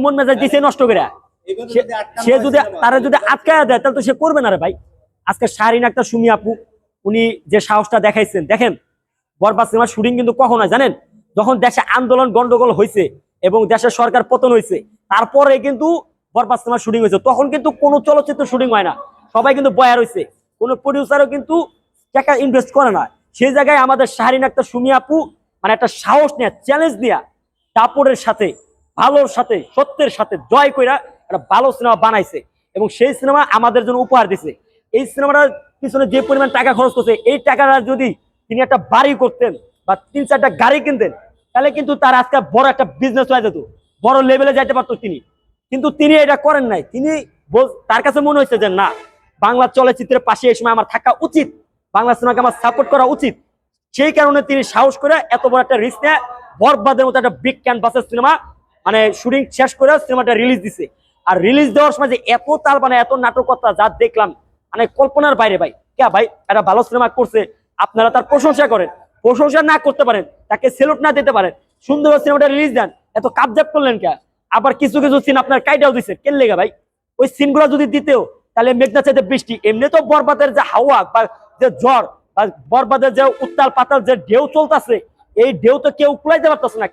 মন মেজাজ দিছে নষ্ট করে। সে যদি তারা যদি আটকায়া দেয় তাহলে তো সে করবে না রে ভাই। আজকে শাহরিন আক্তার সুমি আপু উনি যে সাহসটা দেখাইছেন, দেখেন বরবাদ সিনেমার শুটিং কিন্তু কখন হয় জানেন? যখন দেশে আন্দোলন গন্ডগোল হয়েছে এবং দেশের সরকার পতন হয়েছে, তারপরে কিন্তু বরবাদ সিনেমার শুটিং হয়েছে। তখন কিন্তু কোনো চলচ্চিত্র শুটিং হয় না, সবাই কিন্তু বয়া রয়েছে, কোনো প্রডিউসারও কিন্তু টাকা ইনভেস্ট করে না। সেই জায়গায় আমাদের শাহরিন আক্তার সুমি আপু মানে একটা সাহস নিয়ে চ্যালেঞ্জ নিয়ে কাপড়ের সাথে ভালোর সাথে সত্যের সাথে জয় কইরা একটা ভালো সিনেমা বানাইছে এবং সেই সিনেমা আমাদের জন্য উপহার দিছে। এই সিনেমাটার পিছনে যে পরিমাণ টাকা খরচ করছে, এই টাকাটা যদি তিনি একটা বাড়ি করতেন বা 3-4টা গাড়ি কিনতেন, তাহলে কিন্তু তার আজকে বড় একটা বিজনেস হয়ে যেত, বড় লেভেলে যাইতে পারতো তিনি। কিন্তু তিনি এটা করেন নাই। তিনি তার কাছে মনে হয়েছে যে না, বাংলা চলচ্চিত্রের পাশে এই সময় আমার থাকা উচিত, বাংলা সিনেমাকে আমার সাপোর্ট করা উচিত। সেই কারণে তিনি সাহস করে এত বড় একটা রিস্ক নিয়ে বরবাদের মতো একটা বিগ ক্যানভাসের সিনেমা মানে শুটিং শেষ করে সিনেমাটা রিলিজ দিছে। আর রিলিজ দেওয়ার সময় যে এত তাল মানে এত নাটকতা যা দেখলাম মানে কল্পনার বাইরে ভাই। কে ভাই একটা ভালো সিনেমা করছে, আপনারা তার প্রশংসা করেন, প্রশংসা না করতে পারেন, তাকে সেলুট না দিতে পারেন, সুন্দর সিনেমাটা রিলিজ দেন, এত কাবজাব করলেন কে? আবার কিছু কিছু সিন আপনার কাইটাও দিচ্ছে কেন লেগে ভাই? ওই সিনগুলো যদি দিতেও তাহলে মেঘনা চাইতে বৃষ্টি, এমনি তো বরবাদের যে হাওয়া বা যে জ্বর বা বরবাদের যে উত্তাল পাতাল যে ঢেউ চলতেছে, এই ঢেউ তো কেউ কুলাইতে পারতেছে না।